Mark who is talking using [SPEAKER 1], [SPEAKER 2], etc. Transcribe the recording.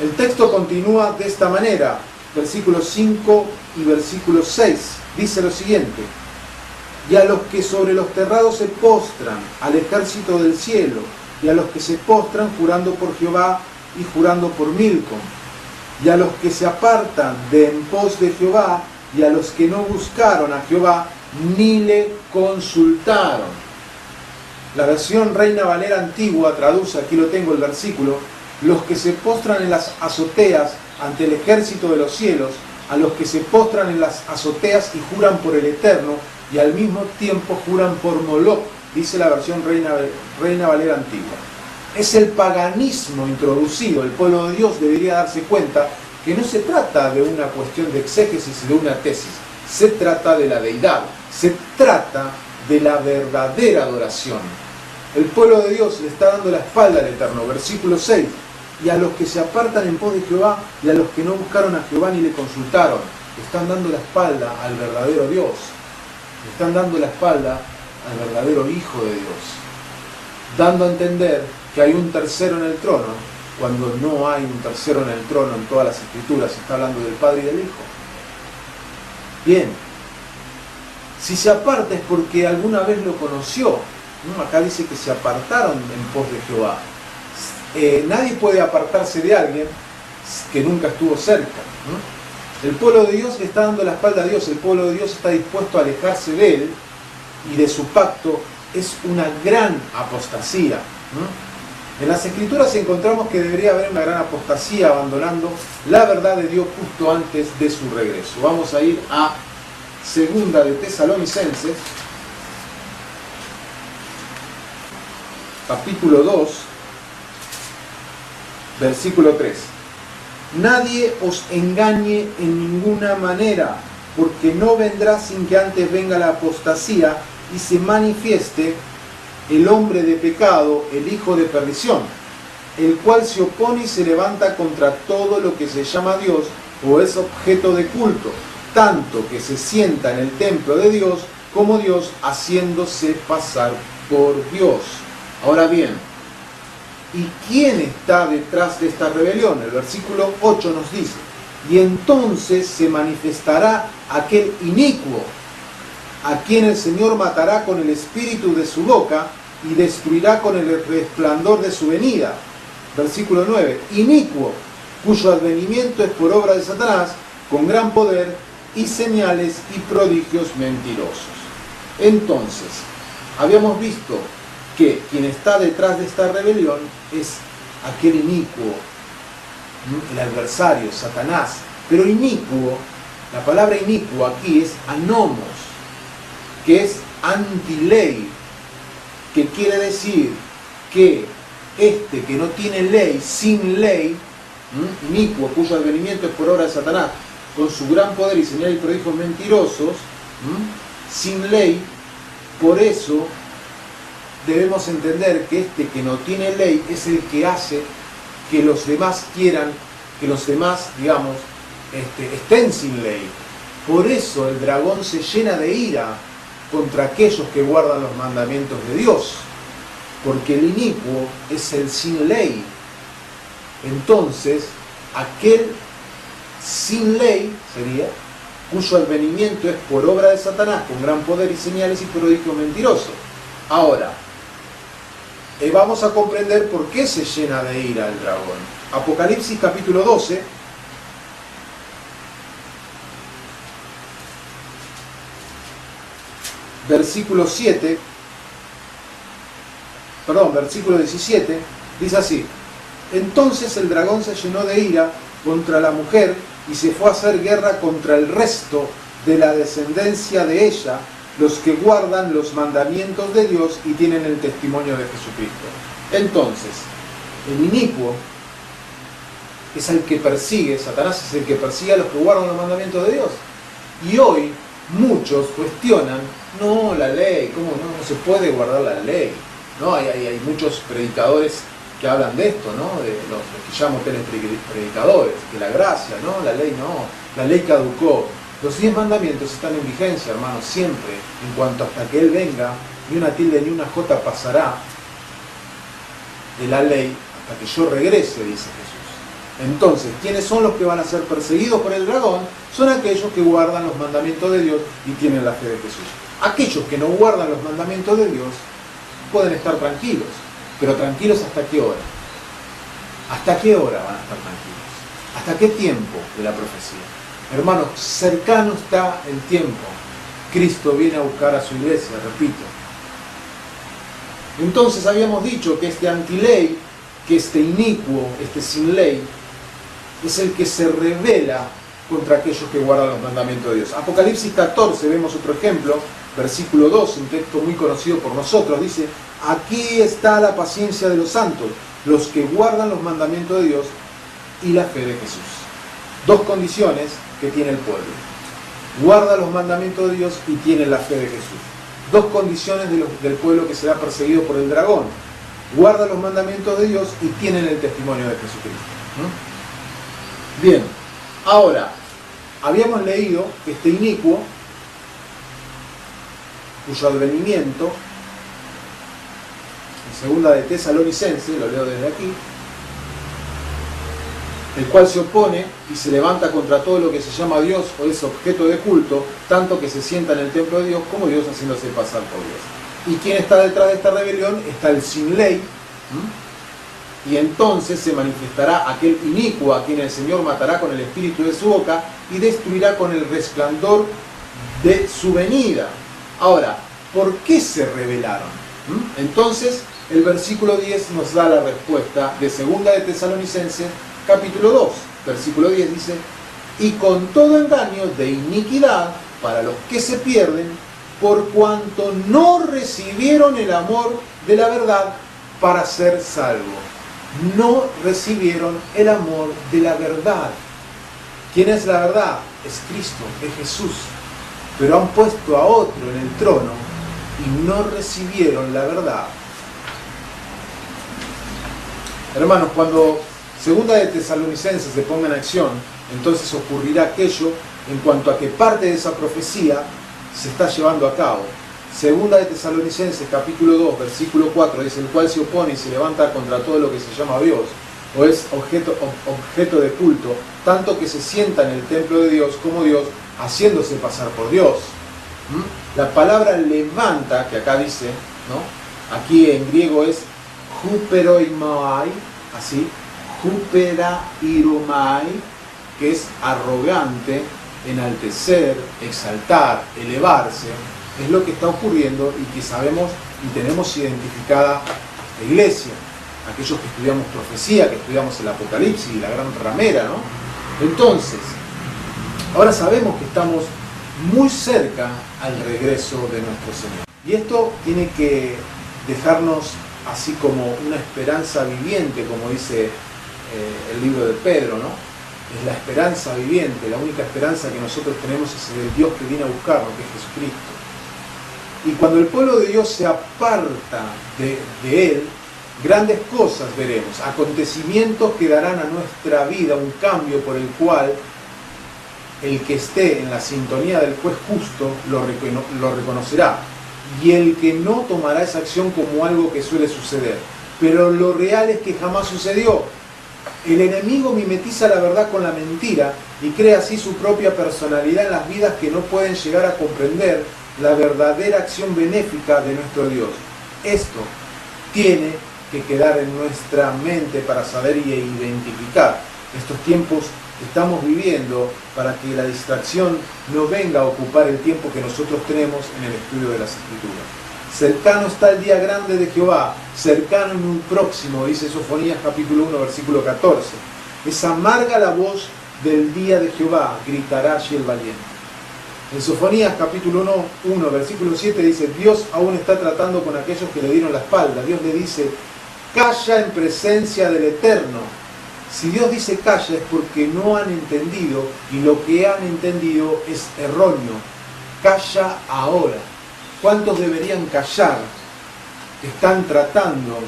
[SPEAKER 1] El texto continúa de esta manera, versículos 5 y versículo 6, dice lo siguiente: y a los que sobre los terrados se postran, al ejército del cielo, y a los que se postran jurando por Jehová y jurando por Milcom, y a los que se apartan de en pos de Jehová, y a los que no buscaron a Jehová, ni le consultaron. La versión Reina Valera antigua traduce, aquí lo tengo el versículo: los que se postran en las azoteas ante el ejército de los cielos, a los que se postran en las azoteas y juran por el Eterno, y al mismo tiempo juran por Moloch, dice la versión Reina Valera antigua. Es el paganismo introducido. El pueblo de Dios debería darse cuenta que no se trata de una cuestión de exégesis y de una tesis, se trata de la deidad, se trata de la verdadera adoración. El pueblo de Dios le está dando la espalda al Eterno, versículo 6, y a los que se apartan en pos de Jehová, y a los que no buscaron a Jehová ni le consultaron, le están dando la espalda al verdadero Dios, le están dando la espalda al verdadero Hijo de Dios, dando a entender que hay un tercero en el trono, cuando no hay un tercero en el trono en todas las Escrituras. Se está hablando del Padre y del Hijo. Bien, si se aparta es porque alguna vez lo conoció, ¿no? Acá dice que se apartaron en pos de Jehová. Nadie puede apartarse de alguien que nunca estuvo cerca, ¿no? El pueblo de Dios le está dando la espalda a Dios, el pueblo de Dios está dispuesto a alejarse de Él y de su pacto. Es una gran apostasía, ¿no? En las Escrituras encontramos que debería haber una gran apostasía abandonando la verdad de Dios justo antes de su regreso. Vamos a ir a Segunda de Tesalonicenses, capítulo 2, versículo 3. Nadie os engañe en ninguna manera, porque no vendrá sin que antes venga la apostasía y se manifieste el hombre de pecado, el hijo de perdición, el cual se opone y se levanta contra todo lo que se llama Dios o es objeto de culto, tanto que se sienta en el templo de Dios como Dios, haciéndose pasar por Dios. Ahora bien, ¿y quién está detrás de esta rebelión? El versículo 8 nos dice: y entonces se manifestará aquel inicuo, a quien el Señor matará con el espíritu de su boca y destruirá con el resplandor de su venida. Versículo 9. Inicuo, cuyo advenimiento es por obra de Satanás, con gran poder y señales y prodigios mentirosos. Entonces, habíamos visto que quien está detrás de esta rebelión es aquel inicuo, el adversario, Satanás. Pero inicuo, la palabra inicuo aquí es anomos, que es antiley, que quiere decir que que no tiene ley, sin ley, inicuo, cuyo advenimiento es por obra de Satanás, con su gran poder y señales y prodigios mentirosos, sin ley. Por eso debemos entender que que no tiene ley es el que hace que los demás quieran, que los demás, digamos, estén sin ley. Por eso el dragón se llena de ira contra aquellos que guardan los mandamientos de Dios, porque el inicuo es el sin ley. Entonces, aquel sin ley sería, cuyo advenimiento es por obra de Satanás, con gran poder y señales y prodigios mentirosos. Ahora, vamos a comprender por qué se llena de ira el dragón. Apocalipsis capítulo 12, versículo 17, dice así: entonces el dragón se llenó de ira contra la mujer y se fue a hacer guerra contra el resto de la descendencia de ella, los que guardan los mandamientos de Dios y tienen el testimonio de Jesucristo. Entonces, el inicuo es el que persigue, Satanás es el que persigue a los que guardan los mandamientos de Dios. Y hoy muchos cuestionan: no, la ley, ¿cómo no se puede guardar la ley? ¿No? Hay muchos predicadores que hablan de esto, ¿no? De los que llamo predicadores, que la gracia, ¿no? La ley no, la ley caducó. Los 10 mandamientos están en vigencia, hermanos, siempre, en cuanto hasta que Él venga, ni una tilde ni una jota pasará de la ley hasta que yo regrese, dice Jesús. Entonces, ¿quiénes son los que van a ser perseguidos por el dragón? Son aquellos que guardan los mandamientos de Dios y tienen la fe de Jesús. Aquellos que no guardan los mandamientos de Dios pueden estar tranquilos, pero tranquilos ¿hasta qué hora? ¿Hasta qué hora van a estar tranquilos? ¿Hasta qué tiempo de la profecía? Hermanos, cercano está el tiempo. Cristo viene a buscar a su iglesia, repito. Entonces habíamos dicho que este antiley, que este inicuo, este sin ley, es el que se revela contra aquellos que guardan los mandamientos de Dios. Apocalipsis 14, vemos otro ejemplo, versículo 2, un texto muy conocido por nosotros, dice: aquí está la paciencia de los santos, los que guardan los mandamientos de Dios y la fe de Jesús. Dos condiciones que tiene el pueblo: guarda los mandamientos de Dios y tiene la fe de Jesús. Dos condiciones del pueblo que será perseguido por el dragón: guarda los mandamientos de Dios y tienen el testimonio de Jesucristo. Bien, ahora, habíamos leído que este inicuo, cuyo advenimiento, en segunda de Tesalonicenses, lo leo desde aquí, el cual se opone y se levanta contra todo lo que se llama Dios o es objeto de culto, tanto que se sienta en el templo de Dios como Dios haciéndose pasar por Dios. ¿Y quién está detrás de esta rebelión? Está el sin ley. Y entonces se manifestará aquel inicuo a quien el Señor matará con el espíritu de su boca y destruirá con el resplandor de su venida. Ahora, ¿por qué se rebelaron? Entonces, el versículo 10 nos da la respuesta de segunda de Tesalonicenses, capítulo 2, versículo 10 dice: y con todo engaño de iniquidad para los que se pierden, por cuanto no recibieron el amor de la verdad para ser salvos. No recibieron el amor de la verdad. ¿Quién es la verdad? Es Cristo, es Jesús. Pero han puesto a otro en el trono y no recibieron la verdad. Hermanos, cuando segunda de Tesalonicenses se ponga en acción, entonces ocurrirá aquello en cuanto a que parte de esa profecía se está llevando a cabo. Segunda de Tesalonicenses, capítulo 2, versículo 4, dice: el cual se opone y se levanta contra todo lo que se llama Dios, o es objeto de culto, tanto que se sienta en el templo de Dios como Dios, haciéndose pasar por Dios. La palabra levanta, que acá dice, ¿no? Aquí en griego es huperoimai, así, huperairomai, que es arrogante, enaltecer, exaltar, elevarse. Es lo que está ocurriendo y que sabemos y tenemos identificada la iglesia, aquellos que estudiamos profecía, que estudiamos el Apocalipsis y la gran ramera, ¿no? Entonces, ahora sabemos que estamos muy cerca al regreso de nuestro Señor. Y esto tiene que dejarnos así como una esperanza viviente, como dice el libro de Pedro, ¿no? Es la esperanza viviente, la única esperanza que nosotros tenemos es el Dios que viene a buscarnos, que es Jesucristo. Y cuando el pueblo de Dios se aparta de Él, grandes cosas veremos, acontecimientos que darán a nuestra vida un cambio por el cual el que esté en la sintonía del juez justo lo reconocerá, y el que no tomará esa acción como algo que suele suceder. Pero lo real es que jamás sucedió. El enemigo mimetiza la verdad con la mentira y crea así su propia personalidad en las vidas que no pueden llegar a comprender la verdadera acción benéfica de nuestro Dios. Esto tiene que quedar en nuestra mente para saber y identificar estos tiempos que estamos viviendo, para que la distracción no venga a ocupar el tiempo que nosotros tenemos en el estudio de las Escrituras. Cercano está el día grande de Jehová, cercano y muy próximo, dice Sofonías capítulo 1, versículo 14. Es amarga la voz del día de Jehová, gritará allí el valiente. En Sofonías capítulo 1, versículo 7 dice: Dios aún está tratando con aquellos que le dieron la espalda. Dios le dice: calla en presencia del Eterno. Si Dios dice calla es porque no han entendido, y lo que han entendido es erróneo. Calla ahora. ¿Cuántos deberían callar? Están tratando